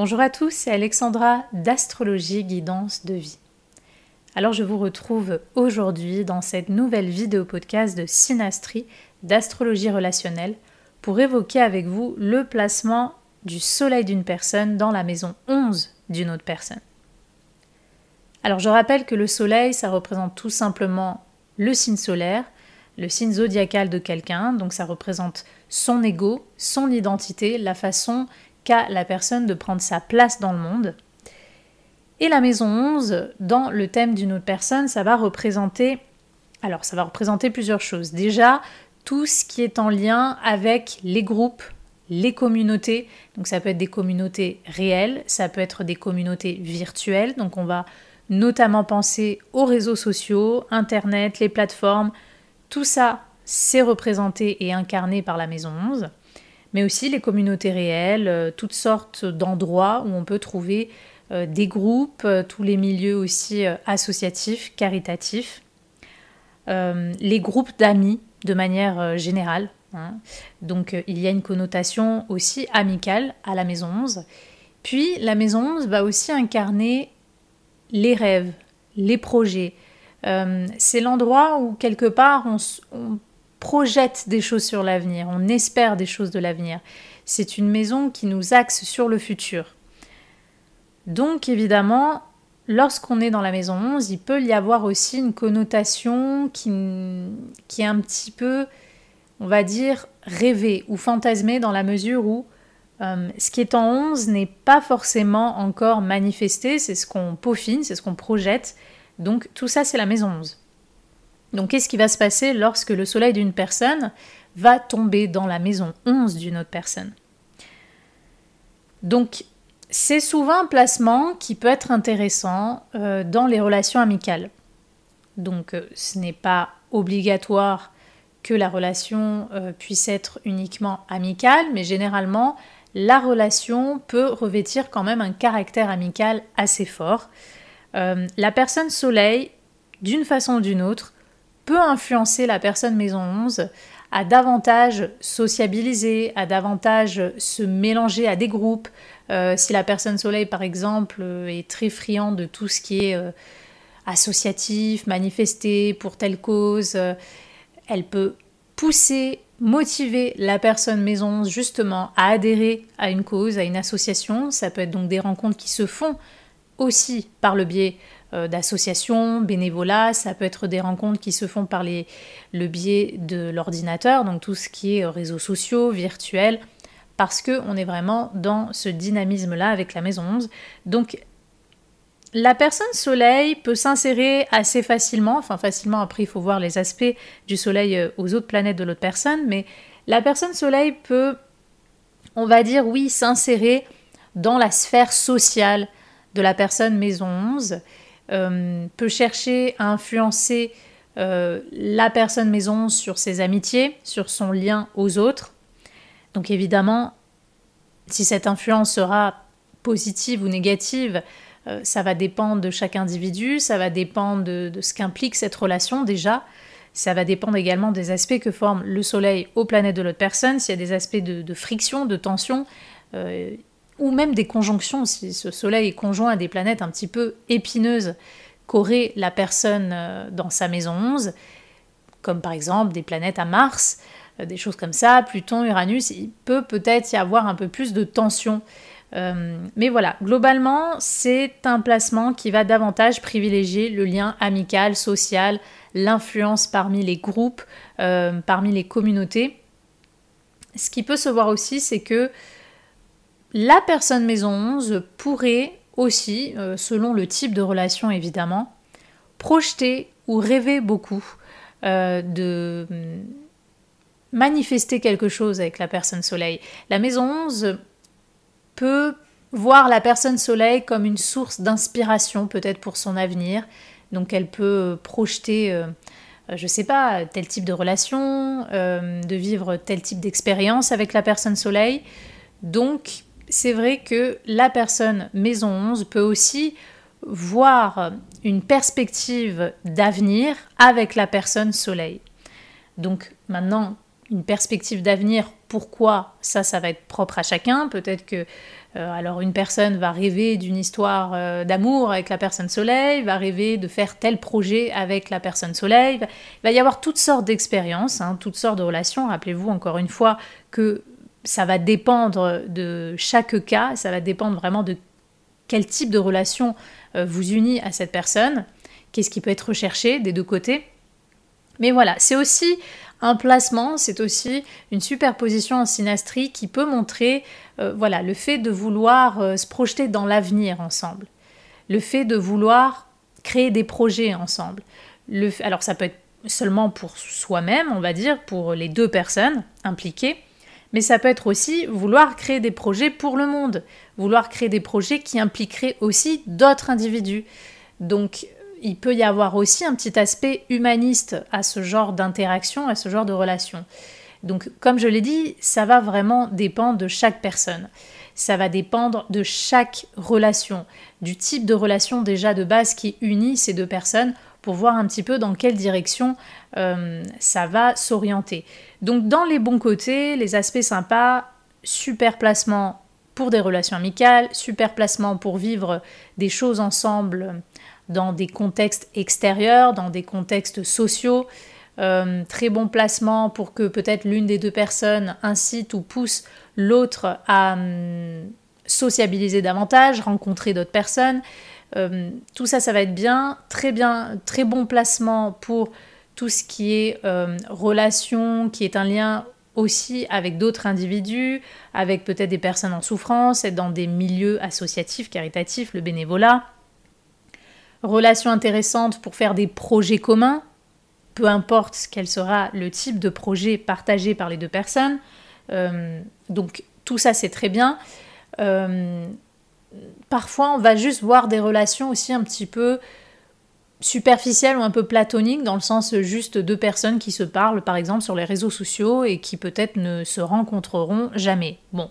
Bonjour à tous, c'est Alexandra d'Astrologie Guidance de Vie. Alors je vous retrouve aujourd'hui dans cette nouvelle vidéo podcast de Synastrie d'astrologie relationnelle pour évoquer avec vous le placement du soleil d'une personne dans la maison 11 d'une autre personne. Alors je rappelle que le soleil, ça représente tout simplement le signe solaire, le signe zodiacal de quelqu'un, donc ça représente son ego, son identité, la façon qu'a la personne de prendre sa place dans le monde. Et la maison 11, dans le thème d'une autre personne, ça va représenter plusieurs choses. Déjà, tout ce qui est en lien avec les groupes, les communautés. Donc ça peut être des communautés réelles, ça peut être des communautés virtuelles. Donc on va notamment penser aux réseaux sociaux, Internet, les plateformes. Tout ça, c'est représenté et incarné par la maison 11. Mais aussi les communautés réelles, toutes sortes d'endroits où on peut trouver des groupes, tous les milieux aussi associatifs, caritatifs, les groupes d'amis de manière générale. Donc il y a une connotation aussi amicale à la maison 11. Puis la maison 11 va aussi incarner les rêves, les projets. C'est l'endroit où quelque part on projette des choses sur l'avenir, on espère des choses de l'avenir. C'est une maison qui nous axe sur le futur. Donc évidemment, lorsqu'on est dans la maison 11, il peut y avoir aussi une connotation qui est un petit peu, on va dire, rêvée ou fantasmée dans la mesure où ce qui est en 11 n'est pas forcément encore manifesté, c'est ce qu'on peaufine, c'est ce qu'on projette. Donc tout ça, c'est la maison 11. Donc qu'est-ce qui va se passer lorsque le soleil d'une personne va tomber dans la maison 11 d'une autre personne? Donc c'est souvent un placement qui peut être intéressant dans les relations amicales. Donc ce n'est pas obligatoire que la relation puisse être uniquement amicale, mais généralement la relation peut revêtir quand même un caractère amical assez fort. La personne soleil, d'une façon ou d'une autre, peut influencer la personne maison 11 à davantage sociabiliser, à davantage se mélanger à des groupes. Si la personne soleil, par exemple, est très friande de tout ce qui est associatif, manifesté pour telle cause, elle peut pousser, motiver la personne maison 11 justement à adhérer à une cause, à une association. Ça peut être donc des rencontres qui se font aussi par le biais d'associations, bénévolat, ça peut être des rencontres qui se font par le biais de l'ordinateur, donc tout ce qui est réseaux sociaux, virtuels, parce qu'on est vraiment dans ce dynamisme-là avec la maison 11. Donc la personne soleil peut s'insérer assez facilement, après il faut voir les aspects du soleil aux autres planètes de l'autre personne, mais la personne soleil peut, on va dire oui, s'insérer dans la sphère sociale de la personne maison 11, peut chercher à influencer la personne maison 11 sur ses amitiés, sur son lien aux autres. Donc évidemment, si cette influence sera positive ou négative, ça va dépendre de chaque individu, ça va dépendre de ce qu'implique cette relation déjà, ça va dépendre également des aspects que forme le soleil aux planètes de l'autre personne, s'il y a des aspects de friction, de tension, ou même des conjonctions, si ce soleil est conjoint à des planètes un petit peu épineuses qu'aurait la personne dans sa maison 11, comme par exemple des planètes à Mars, des choses comme ça, Pluton, Uranus, il peut peut-être y avoir un peu plus de tension. Mais voilà, globalement, c'est un placement qui va davantage privilégier le lien amical, social, l'influence parmi les groupes, parmi les communautés. Ce qui peut se voir aussi, c'est que la personne maison 11 pourrait aussi, selon le type de relation évidemment, projeter ou rêver beaucoup de manifester quelque chose avec la personne soleil. La maison 11 peut voir la personne soleil comme une source d'inspiration peut-être pour son avenir. Donc elle peut projeter, je sais pas, tel type de relation, de vivre tel type d'expérience avec la personne soleil. Donc c'est vrai que la personne maison 11 peut aussi voir une perspective d'avenir avec la personne soleil. Donc maintenant, une perspective d'avenir. Pourquoi? Ça va être propre à chacun. Peut-être que alors une personne va rêver d'une histoire d'amour avec la personne soleil, va rêver de faire tel projet avec la personne soleil. Il va y avoir toutes sortes d'expériences, hein, toutes sortes de relations. Rappelez-vous encore une fois que ça va dépendre de chaque cas, ça va dépendre vraiment de quel type de relation vous unit à cette personne, qu'est-ce qui peut être recherché des deux côtés. Mais voilà, c'est aussi un placement, c'est aussi une superposition en synastrie qui peut montrer voilà, le fait de vouloir se projeter dans l'avenir ensemble, le fait de vouloir créer des projets ensemble. Alors ça peut être seulement pour soi-même, on va dire, pour les deux personnes impliquées, mais ça peut être aussi vouloir créer des projets pour le monde, vouloir créer des projets qui impliqueraient aussi d'autres individus. Donc il peut y avoir aussi un petit aspect humaniste à ce genre d'interaction, à ce genre de relation. Donc comme je l'ai dit, ça va vraiment dépendre de chaque personne. Ça va dépendre de chaque relation, du type de relation déjà de base qui unit ces deux personnes pour voir un petit peu dans quelle direction ça va s'orienter. Donc dans les bons côtés, les aspects sympas, super placement pour des relations amicales, super placement pour vivre des choses ensemble dans des contextes extérieurs, dans des contextes sociaux, très bon placement pour que peut-être l'une des deux personnes incite ou pousse l'autre à sociabiliser davantage, rencontrer d'autres personnes. Tout ça, ça va être bien, très bon placement pour tout ce qui est relation, qui est un lien aussi avec d'autres individus, avec peut-être des personnes en souffrance, être dans des milieux associatifs, caritatifs, le bénévolat. Relation intéressante pour faire des projets communs, peu importe quel sera le type de projet partagé par les deux personnes. Donc tout ça c'est très bien. Parfois on va juste voir des relations aussi un petit peu superficielles ou un peu platoniques, dans le sens juste deux personnes qui se parlent par exemple sur les réseaux sociaux et qui peut-être ne se rencontreront jamais. Bon,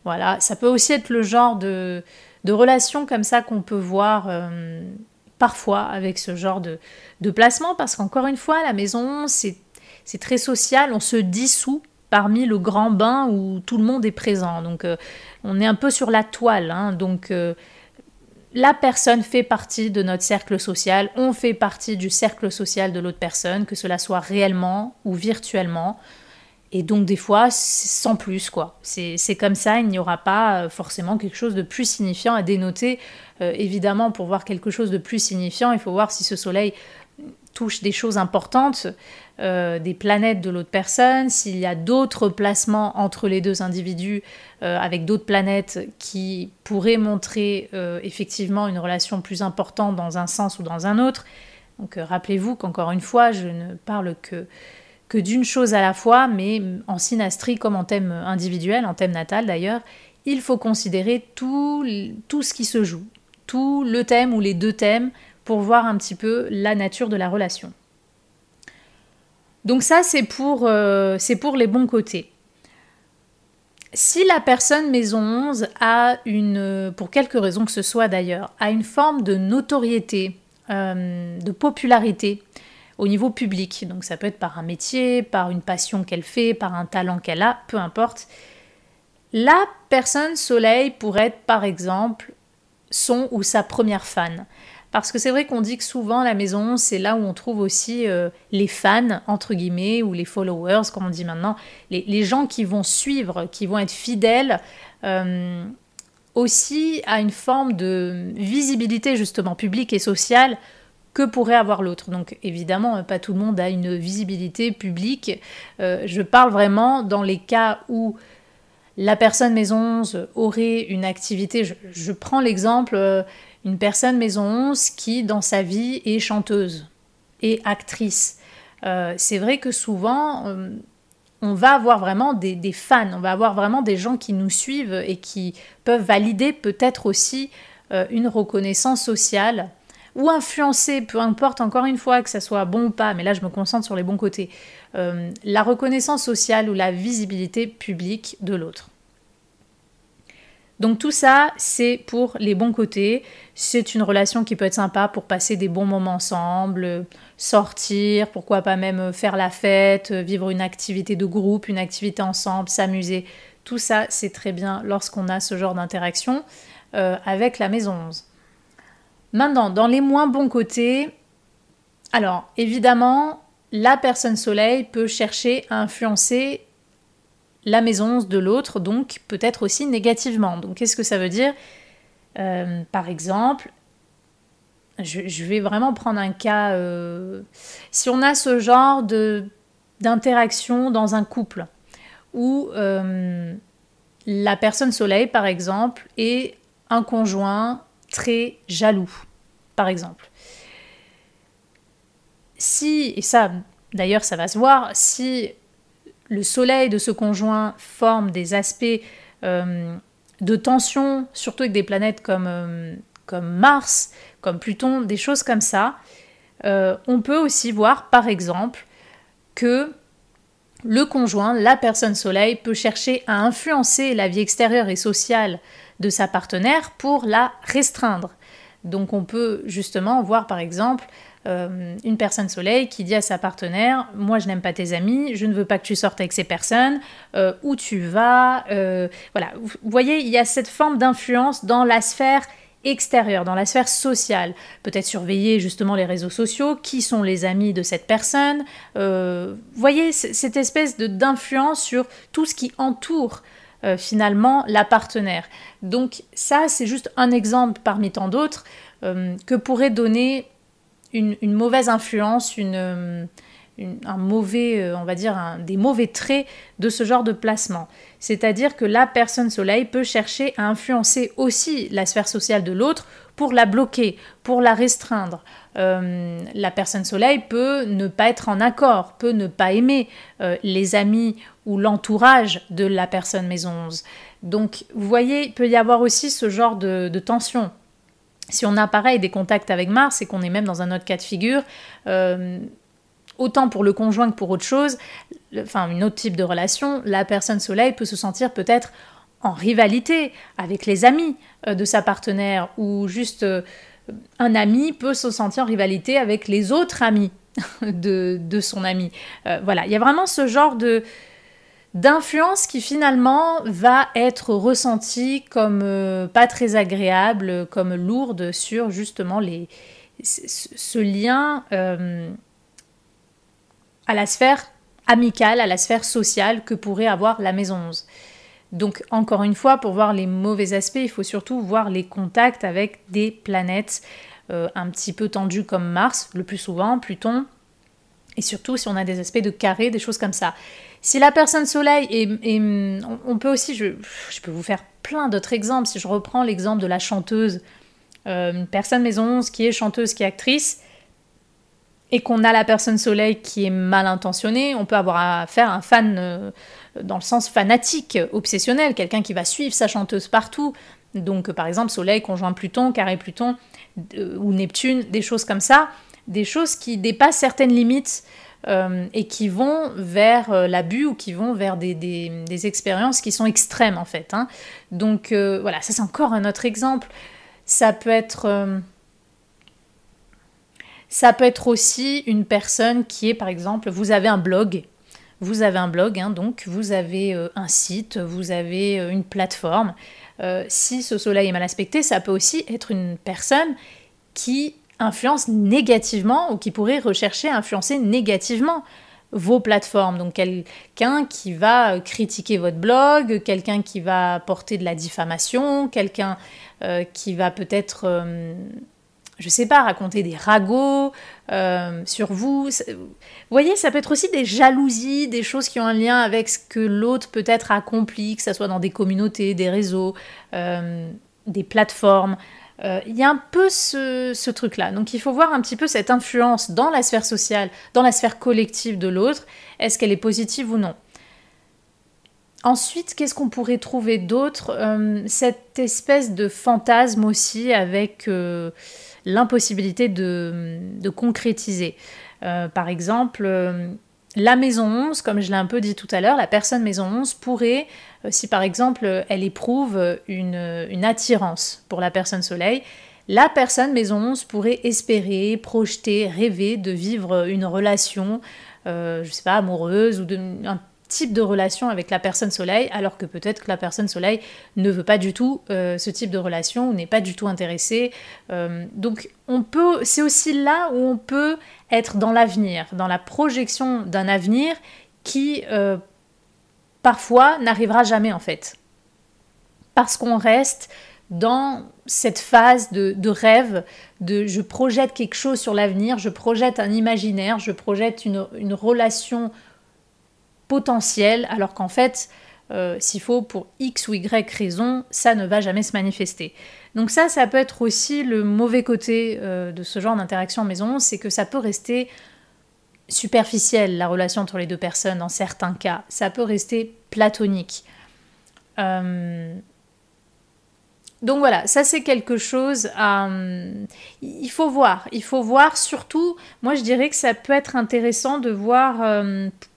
voilà, ça peut aussi être le genre de relations comme ça qu'on peut voir parfois avec ce genre de placement, parce qu'encore une fois, la maison, c'est très social, on se dissout parmi le grand bain où tout le monde est présent. Donc on est un peu sur la toile, hein. Donc la personne fait partie de notre cercle social, on fait partie du cercle social de l'autre personne, que cela soit réellement ou virtuellement. Et donc des fois, c'est sans plus, quoi. C'est comme ça, il n'y aura pas forcément quelque chose de plus signifiant à dénoter. Évidemment, pour voir quelque chose de plus signifiant, il faut voir si ce soleil touche des choses importantes, des planètes de l'autre personne, s'il y a d'autres placements entre les deux individus avec d'autres planètes qui pourraient montrer effectivement une relation plus importante dans un sens ou dans un autre. Donc rappelez-vous qu'encore une fois, je ne parle que d'une chose à la fois, mais en synastrie comme en thème individuel, en thème natal d'ailleurs, il faut considérer tout ce qui se joue, tout le thème ou les deux thèmes, pour voir un petit peu la nature de la relation. Donc ça, c'est pour les bons côtés. Si la personne maison 11 a pour quelque raison que ce soit d'ailleurs, a une forme de notoriété, de popularité au niveau public, donc ça peut être par un métier, par une passion qu'elle fait, par un talent qu'elle a, peu importe, la personne soleil pourrait être par exemple son ou sa première fan. Parce que c'est vrai qu'on dit que souvent la maison 11, c'est là où on trouve aussi les fans, entre guillemets, ou les followers, comme on dit maintenant, les gens qui vont suivre, qui vont être fidèles, aussi à une forme de visibilité justement publique et sociale que pourrait avoir l'autre. Donc évidemment, pas tout le monde a une visibilité publique. Je parle vraiment dans les cas où la personne maison 11 aurait une activité, je prends l'exemple, une personne maison 11 qui dans sa vie est chanteuse et actrice. C'est vrai que souvent on va avoir vraiment des fans, on va avoir vraiment des gens qui nous suivent et qui peuvent valider peut-être aussi une reconnaissance sociale ou influencer, peu importe encore une fois que ça soit bon ou pas, mais là je me concentre sur les bons côtés, la reconnaissance sociale ou la visibilité publique de l'autre. Donc tout ça, c'est pour les bons côtés. C'est une relation qui peut être sympa pour passer des bons moments ensemble, sortir, pourquoi pas même faire la fête, vivre une activité de groupe, une activité ensemble, s'amuser. Tout ça, c'est très bien lorsqu'on a ce genre d'interaction avec la maison 11. Maintenant, dans les moins bons côtés, alors évidemment, la personne soleil peut chercher à influencer la maison 11 de l'autre, donc peut-être aussi négativement. Donc qu'est-ce que ça veut dire ? Par exemple, je vais vraiment prendre un cas, si on a ce genre d'interaction dans un couple, où la personne soleil, par exemple, est un conjoint très jaloux, par exemple. Si, et ça, d'ailleurs, ça va se voir, si le soleil de ce conjoint forme des aspects de tension, surtout avec des planètes comme Mars, comme Pluton, des choses comme ça, on peut aussi voir, par exemple, que le conjoint, la personne soleil, peut chercher à influencer la vie extérieure et sociale de sa partenaire pour la restreindre. Donc on peut justement voir, par exemple, une personne soleil qui dit à sa partenaire « Moi, je n'aime pas tes amis, je ne veux pas que tu sortes avec ces personnes, où tu vas ?» Voilà, vous voyez, il y a cette forme d'influence dans la sphère extérieure, dans la sphère sociale. Peut-être surveiller justement les réseaux sociaux, qui sont les amis de cette personne. Vous voyez, cette espèce d'influence sur tout ce qui entoure finalement la partenaire. Donc ça, c'est juste un exemple parmi tant d'autres que pourrait donner une mauvaise influence, un mauvais, on va dire, des mauvais traits de ce genre de placement. C'est-à-dire que la personne soleil peut chercher à influencer aussi la sphère sociale de l'autre pour la bloquer, pour la restreindre. La personne soleil peut ne pas être en accord, peut ne pas aimer les amis ou l'entourage de la personne maison 11. Donc, vous voyez, il peut y avoir aussi ce genre de tension. Si on a pareil des contacts avec Mars et qu'on est même dans un autre cas de figure, autant pour le conjoint que pour autre chose, enfin un autre type de relation, la personne soleil peut se sentir peut-être en rivalité avec les amis de sa partenaire, ou juste un ami peut se sentir en rivalité avec les autres amis de son ami. Voilà, il y a vraiment ce genre d'influence qui finalement va être ressentie comme pas très agréable, comme lourde sur justement ce lien à la sphère amicale, à la sphère sociale que pourrait avoir la maison 11. Donc encore une fois, pour voir les mauvais aspects, il faut surtout voir les contacts avec des planètes un petit peu tendues comme Mars, le plus souvent, Pluton, et surtout si on a des aspects de carré, des choses comme ça. Si la personne soleil on peut aussi, je peux vous faire plein d'autres exemples. Si je reprends l'exemple de la chanteuse, une personne maison 11 qui est chanteuse, qui est actrice, et qu'on a la personne soleil qui est mal intentionnée, on peut avoir affaire à un fan dans le sens fanatique, obsessionnel, quelqu'un qui va suivre sa chanteuse partout. Donc par exemple soleil, conjoint Pluton, carré Pluton, ou Neptune, des choses comme ça, des choses qui dépassent certaines limites et qui vont vers l'abus ou qui vont vers des expériences qui sont extrêmes en fait. Hein. Donc voilà, ça c'est encore un autre exemple. Ça peut être aussi une personne qui est, par exemple, vous avez un blog, hein, donc vous avez un site, vous avez une plateforme. Si ce soleil est mal aspecté, ça peut aussi être une personne qui influence négativement ou qui pourrait rechercher à influencer négativement vos plateformes. Donc quelqu'un qui va critiquer votre blog, quelqu'un qui va porter de la diffamation, quelqu'un qui va peut-être... je sais pas, raconter des ragots sur vous. Vous voyez, ça peut être aussi des jalousies, des choses qui ont un lien avec ce que l'autre peut-être a accompli, que ce soit dans des communautés, des réseaux, des plateformes. Il y a un peu ce truc-là. Donc il faut voir un petit peu cette influence dans la sphère sociale, dans la sphère collective de l'autre. Est-ce qu'elle est positive ou non ? Ensuite, qu'est-ce qu'on pourrait trouver d'autre ? Cette espèce de fantasme aussi avec l'impossibilité de concrétiser. Par exemple, la maison 11, comme je l'ai un peu dit tout à l'heure, la personne maison 11 pourrait, si par exemple elle éprouve une attirance pour la personne soleil, la personne maison 11 pourrait espérer, projeter, rêver de vivre une relation, je sais pas, amoureuse ou un type de relation avec la personne soleil, alors que peut-être que la personne soleil ne veut pas du tout ce type de relation ou n'est pas du tout intéressée. Donc c'est aussi là où on peut être dans l'avenir, dans la projection d'un avenir qui parfois n'arrivera jamais en fait. Parce qu'on reste dans cette phase de rêve, de je projette quelque chose sur l'avenir, je projette un imaginaire, je projette une relation potentielle, alors qu'en fait, s'il faut pour X ou Y raison, ça ne va jamais se manifester. Donc ça peut être aussi le mauvais côté de ce genre d'interaction en maison, c'est que ça peut rester superficiel, la relation entre les deux personnes dans certains cas. Ça peut rester platonique. Donc voilà, ça c'est quelque chose à... Il faut voir surtout, moi je dirais que ça peut être intéressant de voir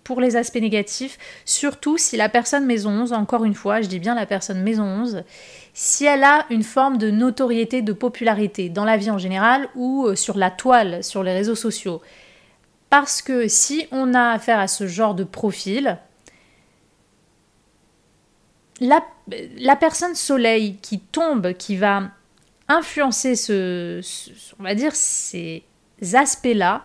pour les aspects négatifs, surtout si la personne maison 11, encore une fois, je dis bien la personne maison 11, si elle a une forme de notoriété, de popularité dans la vie en général ou sur la toile, sur les réseaux sociaux. Parce que si on a affaire à ce genre de profil, la personne soleil qui tombe, qui va influencer on va dire ces aspects-là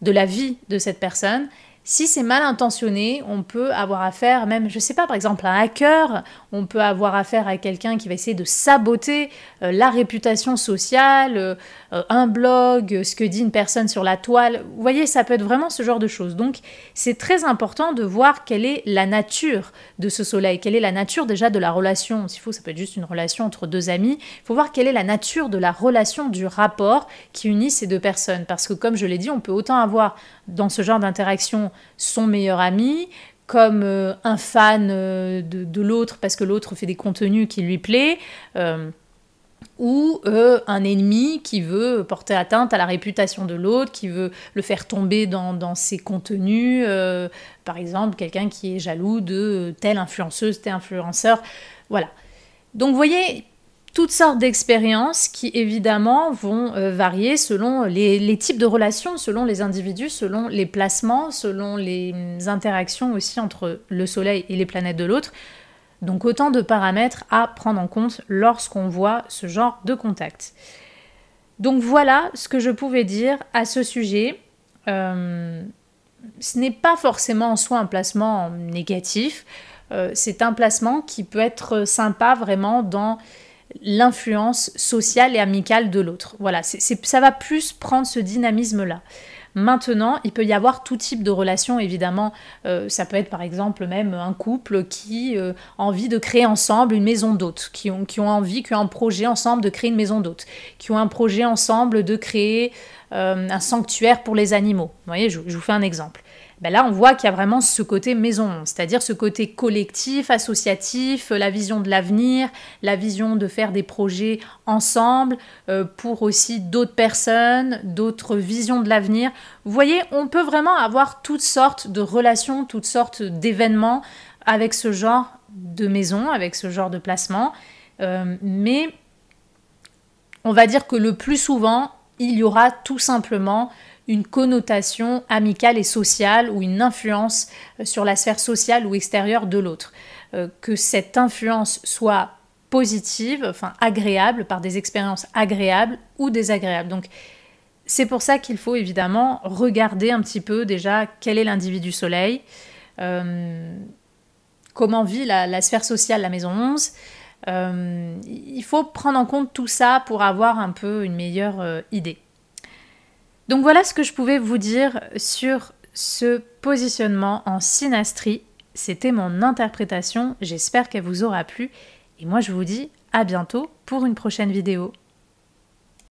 de la vie de cette personne, si c'est mal intentionné, on peut avoir affaire même, je sais pas, par exemple un hacker, on peut avoir affaire à quelqu'un qui va essayer de saboter la réputation sociale, un blog, ce que dit une personne sur la toile. Vous voyez, ça peut être vraiment ce genre de choses. Donc c'est très important de voir quelle est la nature de ce soleil, quelle est la nature déjà de la relation. S'il faut, ça peut être juste une relation entre deux amis. Il faut voir quelle est la nature de la relation, du rapport qui unit ces deux personnes. Parce que comme je l'ai dit, on peut autant avoir dans ce genre d'interaction son meilleur ami, comme un fan de l'autre parce que l'autre fait des contenus qui lui plaisent, ou un ennemi qui veut porter atteinte à la réputation de l'autre, qui veut le faire tomber dans ses contenus, par exemple quelqu'un qui est jaloux de telle influenceuse, tel influenceur, voilà. Donc vous voyez, toutes sortes d'expériences qui évidemment vont varier selon les types de relations, selon les individus, selon les placements, selon les interactions aussi entre le soleil et les planètes de l'autre. Donc autant de paramètres à prendre en compte lorsqu'on voit ce genre de contact. Donc voilà ce que je pouvais dire à ce sujet. Ce n'est pas forcément en soi un placement négatif, c'est un placement qui peut être sympa vraiment dans l'influence sociale et amicale de l'autre. Voilà, ça va plus prendre ce dynamisme-là. Maintenant, il peut y avoir tout type de relation, évidemment. Ça peut être par exemple même un couple qui a envie de créer ensemble une maison d'hôtes, qui ont un projet ensemble de créer une maison d'hôtes, qui ont un projet ensemble de créer un sanctuaire pour les animaux. Vous voyez, je vous fais un exemple. Ben là, on voit qu'il y a vraiment ce côté maison, c'est-à-dire ce côté collectif, associatif, la vision de l'avenir, la vision de faire des projets ensemble pour aussi d'autres personnes, d'autres visions de l'avenir. Vous voyez, on peut vraiment avoir toutes sortes de relations, toutes sortes d'événements avec ce genre de maison, avec ce genre de placement. Mais on va dire que le plus souvent, il y aura tout simplement une connotation amicale et sociale ou une influence sur la sphère sociale ou extérieure de l'autre. Que cette influence soit positive, enfin agréable, par des expériences agréables ou désagréables. Donc c'est pour ça qu'il faut évidemment regarder un petit peu déjà quel est l'individu soleil, comment vit la sphère sociale, la maison 11. Il faut prendre en compte tout ça pour avoir un peu une meilleure idée. Donc voilà ce que je pouvais vous dire sur ce positionnement en synastrie. C'était mon interprétation, j'espère qu'elle vous aura plu. Et moi je vous dis à bientôt pour une prochaine vidéo.